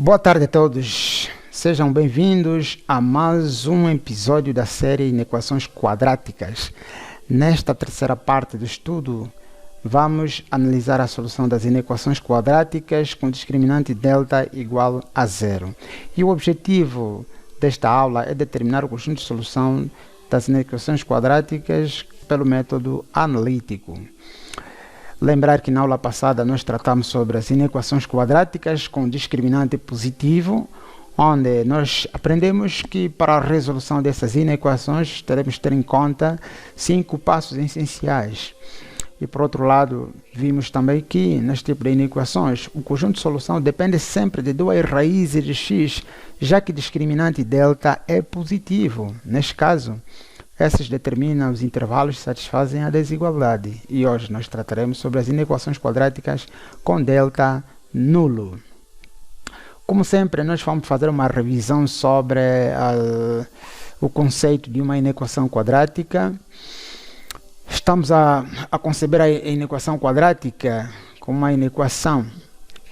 Boa tarde a todos, sejam bem-vindos a mais um episódio da série Inequações Quadráticas. Nesta terceira parte do estudo, vamos analisar a solução das inequações quadráticas com discriminante delta igual a zero. E o objetivo desta aula é determinar o conjunto de solução das inequações quadráticas pelo método analítico. Lembrar que na aula passada nós tratamos sobre as inequações quadráticas com discriminante positivo, onde nós aprendemos que para a resolução dessas inequações teremos que ter em conta 5 passos essenciais. E por outro lado, vimos também que neste tipo de inequações o conjunto de solução depende sempre de duas raízes de x, já que discriminante delta é positivo. Neste caso, esses determinam os intervalos que satisfazem a desigualdade. E hoje nós trataremos sobre as inequações quadráticas com delta nulo. Como sempre, nós vamos fazer uma revisão sobre o conceito de uma inequação quadrática. Estamos a conceber a inequação quadrática como uma inequação,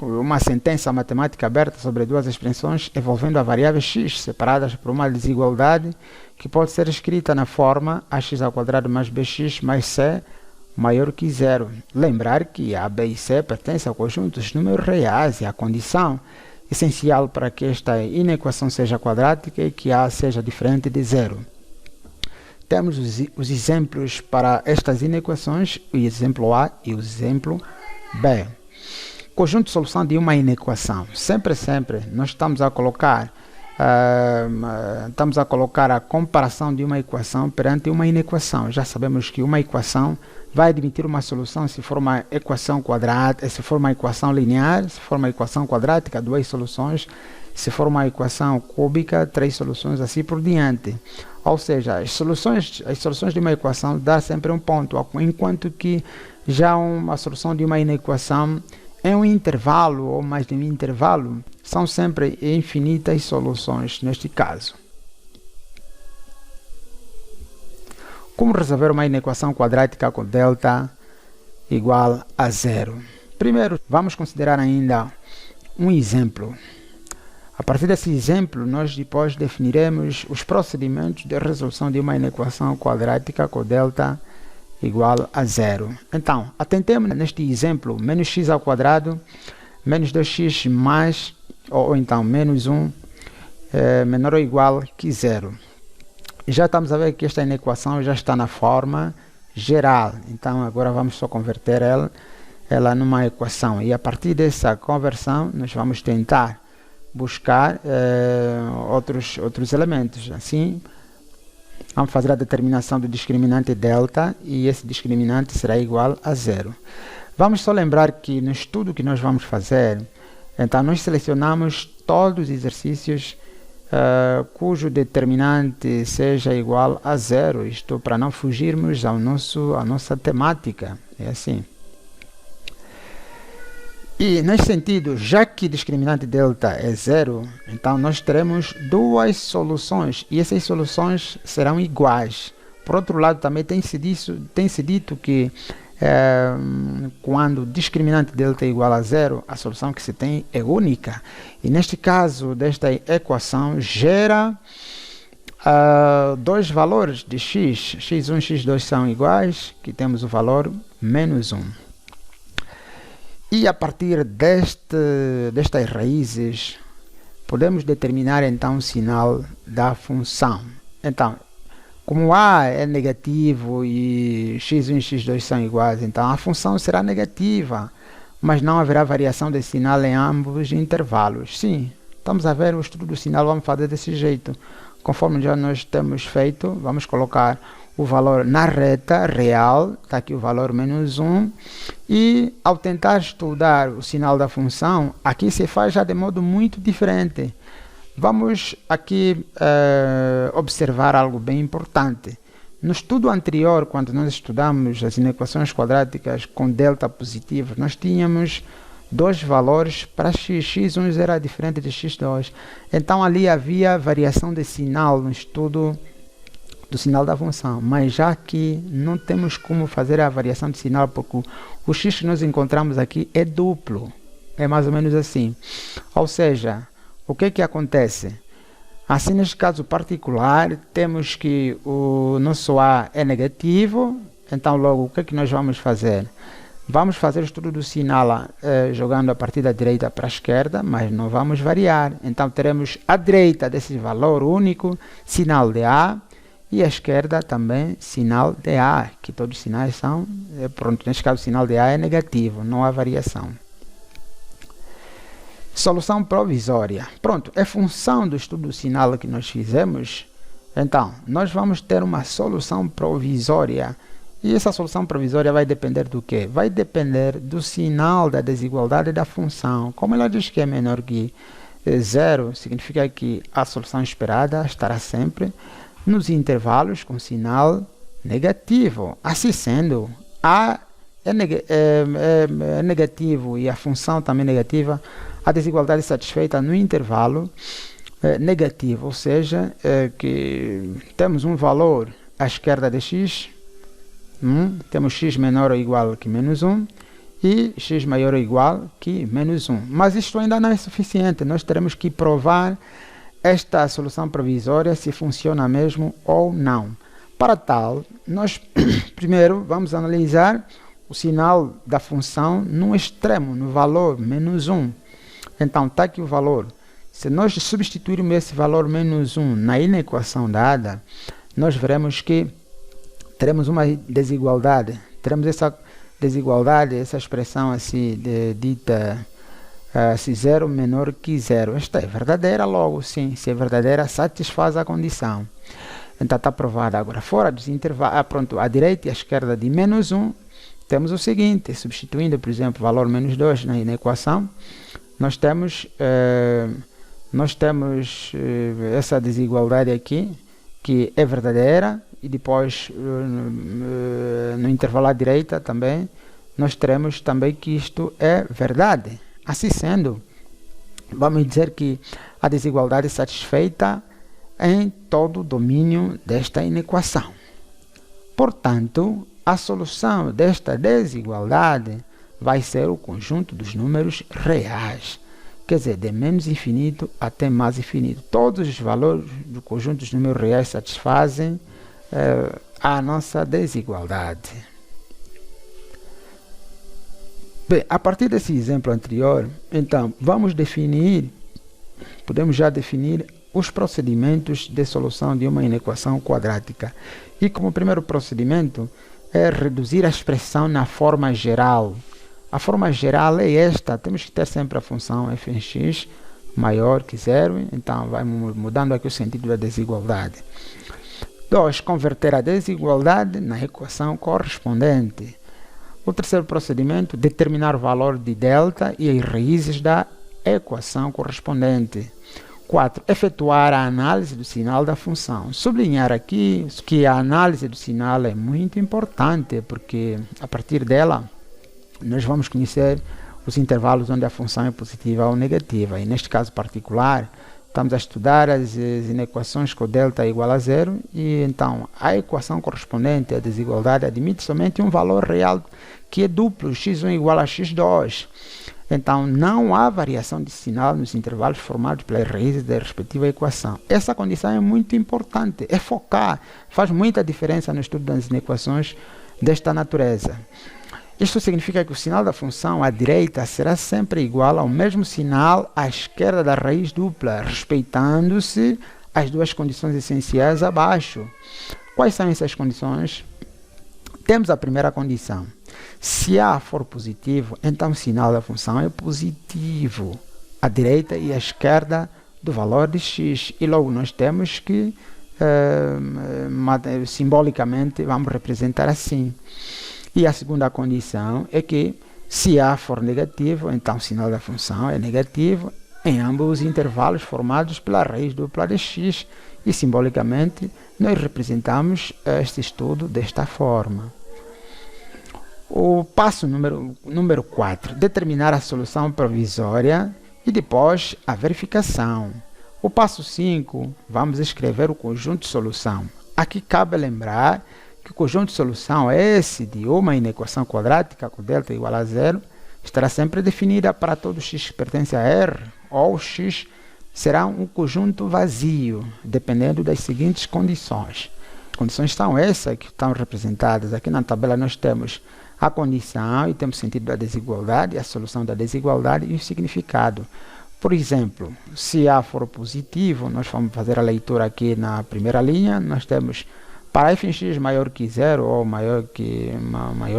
uma sentença matemática aberta sobre duas expressões envolvendo a variável x separadas por uma desigualdade que pode ser escrita na forma ax² mais bx mais c maior que zero. Lembrar que a, b e c pertencem ao conjunto dos números reais e a condição essencial para que esta inequação seja quadrática é que a seja diferente de zero. Temos os exemplos para estas inequações, o exemplo A e o exemplo B. Conjunto de solução de uma inequação. Sempre nós estamos a colocar a comparação de uma equação perante uma inequação. Já sabemos que uma equação vai admitir uma solução se for uma equação quadrática, se for uma equação linear, se for uma equação quadrática, 2 soluções, se for uma equação cúbica, 3 soluções, assim por diante. Ou seja, as soluções de uma equação dá sempre um ponto, enquanto que já uma solução de uma inequação em um intervalo ou mais de um intervalo são sempre infinitas soluções neste caso. Como resolver uma inequação quadrática com delta igual a zero? Primeiro, vamos considerar ainda um exemplo. A partir desse exemplo, nós depois definiremos os procedimentos de resolução de uma inequação quadrática com delta igual a zero. Então, atentemos neste exemplo, menos x² menos 2x mais, ou então menos 1 menor ou igual que zero. E já estamos a ver que esta inequação já está na forma geral. Então, agora vamos só converter ela numa equação. E a partir dessa conversão, nós vamos tentar buscar outros elementos. Assim, vamos fazer a determinação do discriminante delta e esse discriminante será igual a zero. Vamos só lembrar que no estudo que nós vamos fazer, então nós selecionamos todos os exercícios cujo determinante seja igual a zero, isto para não fugirmos à nossa temática. É assim. E nesse sentido, já que discriminante delta é zero, então nós teremos duas soluções e essas soluções serão iguais. Por outro lado, também tem-se dito que quando discriminante delta é igual a zero, a solução que se tem é única. E neste caso desta equação, gera dois valores de x, x1 e x2 são iguais, que temos o valor menos 1. E a partir destas raízes, podemos determinar então o sinal da função. Então, como a é negativo e x1 e x2 são iguais, então a função será negativa, mas não haverá variação de sinal em ambos os intervalos. Sim, estamos a ver o estudo do sinal, vamos fazer desse jeito. Conforme já nós temos feito, vamos colocar o valor na reta real, está aqui o valor menos 1, e ao tentar estudar o sinal da função, aqui se faz já de modo muito diferente. Vamos aqui observar algo bem importante. No estudo anterior, quando nós estudamos as inequações quadráticas com delta positivo, nós tínhamos dois valores para x, x1 era diferente de x2, então ali havia variação de sinal no estudo do sinal da função, mas já que não temos como fazer a variação de sinal porque o x que nós encontramos aqui é duplo, é mais ou menos assim, ou seja, o que acontece? Assim, neste caso particular, temos que o nosso A é negativo, então logo o que nós vamos fazer? Vamos fazer o estudo do sinal jogando a partir da direita para a esquerda, mas não vamos variar. Então teremos à direita desse valor único, sinal de A, e à esquerda também sinal de A, que todos os sinais são, pronto, neste caso o sinal de A é negativo, não há variação. Solução provisória. Pronto, é função do estudo do sinal que nós fizemos, então nós vamos ter uma solução provisória. E essa solução provisória vai depender do quê? Vai depender do sinal da desigualdade da função. Como ela diz que é menor que zero, significa que a solução esperada estará sempre nos intervalos com sinal negativo. Assim sendo, A é negativo e a função também negativa, a desigualdade satisfeita no intervalo negativo, ou seja, que temos um valor à esquerda de x, temos x menor ou igual que menos 1 e x maior ou igual que menos 1. Mas isto ainda não é suficiente, nós teremos que provar esta solução provisória se funciona mesmo ou não. Para tal, nós primeiro vamos analisar o sinal da função no extremo, no valor menos 1. Então, está aqui o valor. Se nós substituirmos esse valor menos 1 na inequação dada, nós veremos que teremos uma desigualdade. Teremos essa desigualdade, essa expressão assim dita se 0 menor que 0. Esta é verdadeira logo, sim. Se é verdadeira, satisfaz a condição. Então está provada. Agora, fora dos intervalos, pronto, à direita e à esquerda de menos 1, temos o seguinte, substituindo, por exemplo, o valor menos 2 na equação, nós temos essa desigualdade aqui, que é verdadeira, e depois no intervalo à direita também nós teremos também que isto é verdade. Assim sendo, vamos dizer que a desigualdade é satisfeita em todo o domínio desta inequação. Portanto, a solução desta desigualdade vai ser o conjunto dos números reais, quer dizer, de menos infinito até mais infinito. Todos os valores do conjunto dos números reais satisfazem a nossa desigualdade. Bem, a partir desse exemplo anterior, então, podemos já definir os procedimentos de solução de uma inequação quadrática. E como primeiro procedimento é reduzir a expressão na forma geral. A forma geral é esta, temos que ter sempre a função f em x maior que zero, então vai mudando aqui o sentido da desigualdade. 2. Converter a desigualdade na equação correspondente. O terceiro procedimento, determinar o valor de delta e as raízes da equação correspondente. 4. Efetuar a análise do sinal da função. Sublinhar aqui que a análise do sinal é muito importante, porque a partir dela nós vamos conhecer os intervalos onde a função é positiva ou negativa. E neste caso particular, estamos a estudar as inequações com delta é igual a zero, e então a equação correspondente à desigualdade admite somente um valor real que é duplo, x1 igual a x2. Então não há variação de sinal nos intervalos formados pelas raízes da respectiva equação. Essa condição é muito importante, é focar, faz muita diferença no estudo das inequações desta natureza. Isto significa que o sinal da função à direita será sempre igual ao mesmo sinal à esquerda da raiz dupla, respeitando-se as duas condições essenciais abaixo. Quais são essas condições? Temos a primeira condição. Se A for positivo, então o sinal da função é positivo, à direita e à esquerda do valor de x. E logo nós temos que, simbolicamente, vamos representar assim. E a segunda condição é que, se A for negativo, então o sinal da função é negativo em ambos os intervalos formados pela raiz dupla de x. E, simbolicamente, nós representamos este estudo desta forma. O passo número 4, determinar a solução provisória e depois a verificação. O passo 5, vamos escrever o conjunto de solução. Aqui cabe lembrar que o conjunto de solução é esse de uma inequação quadrática com delta igual a zero, estará sempre definida para todo x que pertence a R, ou x será um conjunto vazio, dependendo das seguintes condições. As condições são essas que estão representadas. Aqui na tabela nós temos a condição e temos o sentido da desigualdade, a solução da desigualdade e o significado. Por exemplo, se A for positivo, nós vamos fazer a leitura aqui na primeira linha, nós temos para f em x maior que zero ou maior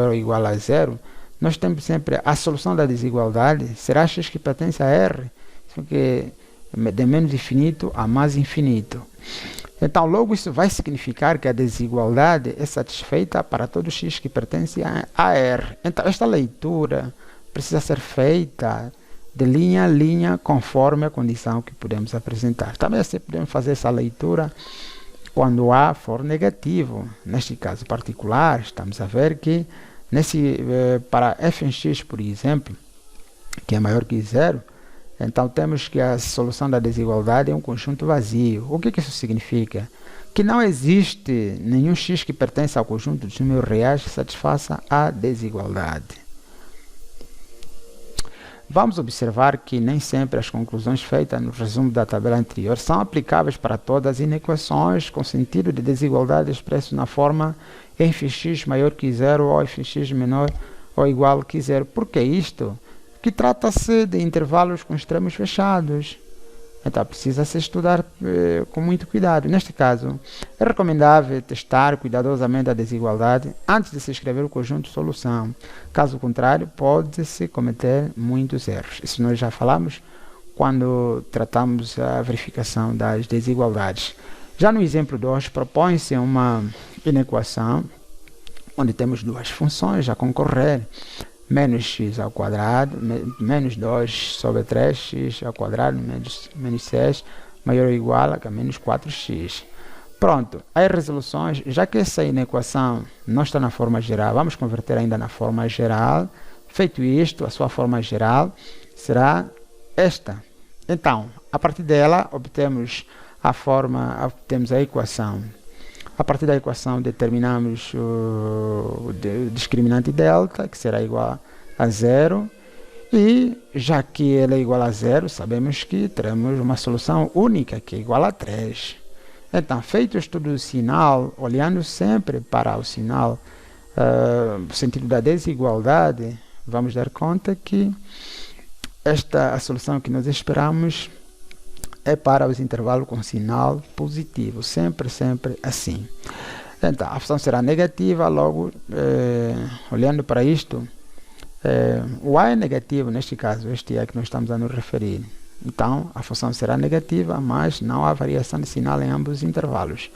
ou igual a zero, nós temos sempre a solução da desigualdade, será x que pertence a R, que de menos infinito a mais infinito. Então, logo isso vai significar que a desigualdade é satisfeita para todo x que pertence a R. Então, esta leitura precisa ser feita de linha a linha, conforme a condição que podemos apresentar. Também assim podemos fazer essa leitura quando A for negativo. Neste caso particular, estamos a ver que para f em x, por exemplo, que é maior que zero, então temos que a solução da desigualdade é um conjunto vazio. O que isso significa? Que não existe nenhum x que pertence ao conjunto dos números reais que satisfaça a desigualdade. Vamos observar que nem sempre as conclusões feitas no resumo da tabela anterior são aplicáveis para todas as inequações com sentido de desigualdade expresso na forma f(x) maior que zero ou f(x) menor ou igual que zero. Por que isto? Porque trata-se de intervalos com extremos fechados. Então precisa-se estudar com muito cuidado. Neste caso, é recomendável testar cuidadosamente a desigualdade antes de se escrever o conjunto de solução. Caso contrário, pode-se cometer muitos erros. Isso nós já falamos quando tratamos a verificação das desigualdades. Já no exemplo 2, propõe-se uma inequação onde temos duas funções a concorrer. Menos x ao quadrado, menos 2 sobre 3x ao quadrado, menos 6, maior ou igual a menos 4x. Pronto, as resoluções, já que essa inequação não está na forma geral, vamos converter ainda na forma geral. Feito isto, a sua forma geral será esta. Então, a partir dela, obtemos a equação. A partir da equação determinamos o discriminante delta, que será igual a zero. E já que ele é igual a zero, sabemos que teremos uma solução única, que é igual a 3. Então, feito o estudo do sinal, olhando sempre para o sinal, no sentido da desigualdade, vamos dar conta que a solução que nós esperamos é para os intervalos com sinal positivo, sempre assim. Então, a função será negativa, logo, olhando para isto, o A é negativo, neste caso, este é que nós estamos a nos referir. Então, a função será negativa, mas não há variação de sinal em ambos os intervalos.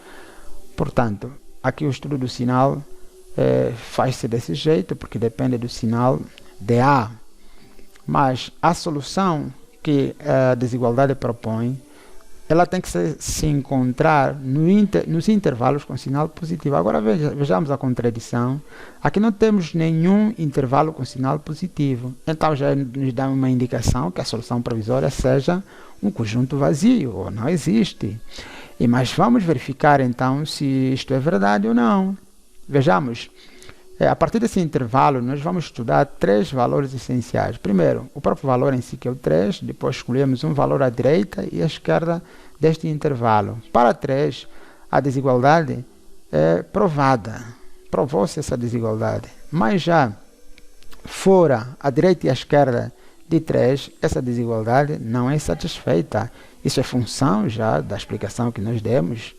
Portanto, aqui o estudo do sinal faz-se desse jeito, porque depende do sinal de A. Mas a solução que a desigualdade propõe, ela tem que se encontrar nos intervalos com sinal positivo. Agora vejamos a contradição. Aqui não temos nenhum intervalo com sinal positivo. Então já nos dá uma indicação que a solução provisória seja um conjunto vazio, ou não existe. Mas vamos verificar então se isto é verdade ou não. Vejamos. A partir desse intervalo, nós vamos estudar três valores essenciais. Primeiro, o próprio valor em si, que é o 3. Depois, escolhemos um valor à direita e à esquerda deste intervalo. Para 3, a desigualdade é provada. Provou-se essa desigualdade. Mas já fora à direita e à esquerda de 3, essa desigualdade não é satisfeita. Isso é função já da explicação que nós demos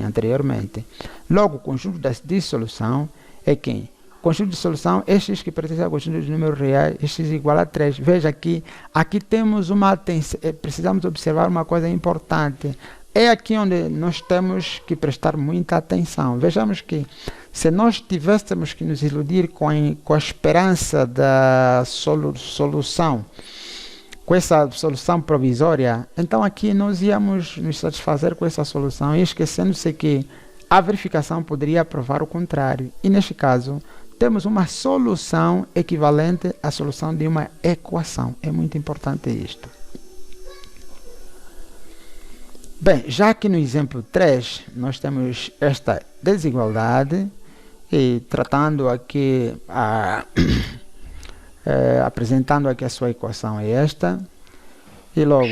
anteriormente. Logo, o conjunto da dissolução é quem? Conjunto de solução é x que pertence ao conjunto de números reais, x igual a 3. Veja aqui temos uma atenção, precisamos observar uma coisa importante. É aqui onde nós temos que prestar muita atenção. Vejamos que se nós tivéssemos que nos iludir com a esperança da solução, com essa solução provisória, então aqui nós íamos nos satisfazer com essa solução, e esquecendo-se que a verificação poderia provar o contrário. E neste caso, temos uma solução equivalente à solução de uma equação. É muito importante isto. Bem, já que no exemplo 3 nós temos esta desigualdade, e tratando aqui, apresentando aqui a sua equação é esta, e logo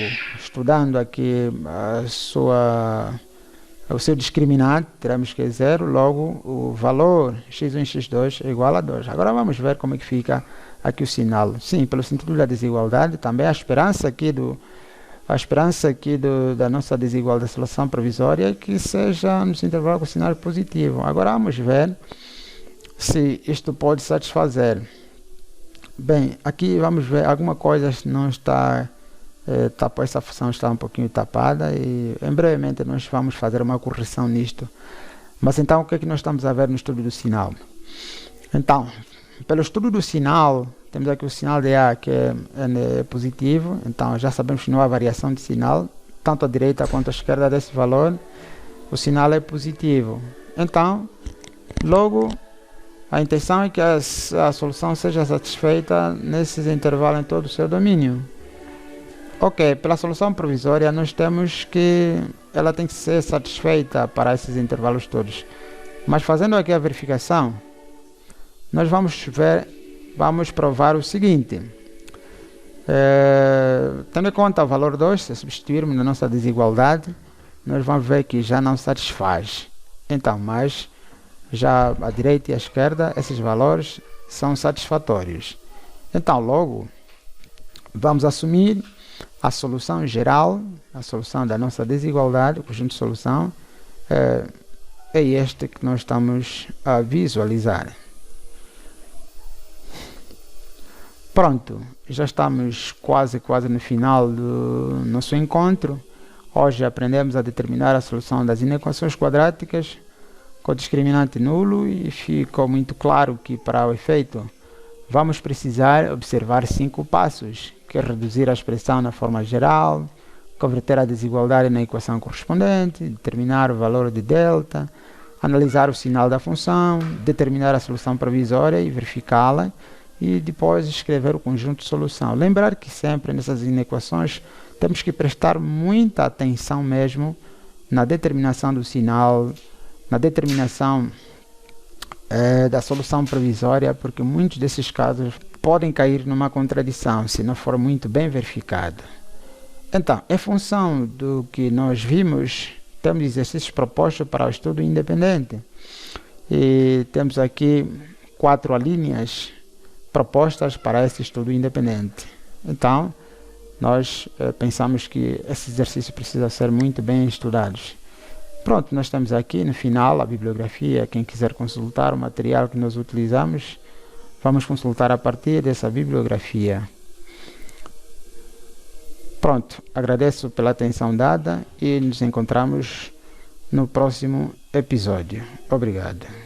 estudando aqui o seu discriminante, teremos que é 0, logo o valor x1 e x2 é igual a 2. Agora vamos ver como é que fica aqui o sinal. Sim, pelo sentido da desigualdade, também a esperança aqui da nossa desigualdade, da solução provisória, é que seja no intervalo com o sinal positivo. Agora vamos ver se isto pode satisfazer. Bem, aqui vamos ver alguma coisa não está essa função está um pouquinho tapada e brevemente nós vamos fazer uma correção nisto. Mas então o que é que nós estamos a ver no estudo do sinal? Então, pelo estudo do sinal, temos aqui o sinal de A que é positivo, então já sabemos que não há variação de sinal, tanto à direita quanto à esquerda desse valor, o sinal é positivo. Então, logo, a intenção é que a solução seja satisfeita nesses intervalos em todo o seu domínio. Ok, pela solução provisória nós temos que ela tem que ser satisfeita para esses intervalos todos. Mas fazendo aqui a verificação, nós vamos provar o seguinte. Tendo em conta o valor 2, se substituirmos na nossa desigualdade, nós vamos ver que já não satisfaz. Então, mas já à direita e à esquerda, esses valores são satisfatórios. Então, logo, vamos assumir a solução geral, a solução da nossa desigualdade, o conjunto de solução, é este que nós estamos a visualizar. Pronto, já estamos quase no final do nosso encontro. Hoje aprendemos a determinar a solução das inequações quadráticas com discriminante nulo e ficou muito claro que para o efeito vamos precisar observar 5 passos, que é reduzir a expressão na forma geral, converter a desigualdade na equação correspondente, determinar o valor de delta, analisar o sinal da função, determinar a solução provisória e verificá-la, e depois escrever o conjunto de solução. Lembrar que sempre nessas inequações temos que prestar muita atenção mesmo na determinação do sinal, na determinação da solução provisória, porque muitos desses casos podem cair numa contradição se não for muito bem verificado. Então, em função do que nós vimos, temos exercícios propostos para o estudo independente. E temos aqui 4 alíneas propostas para esse estudo independente. Então, nós pensamos que esse exercício precisa ser muito bem estudados. Pronto, nós temos aqui no final a bibliografia. Quem quiser consultar o material que nós utilizamos, vamos consultar a partir dessa bibliografia. Pronto, agradeço pela atenção dada e nos encontramos no próximo episódio. Obrigado.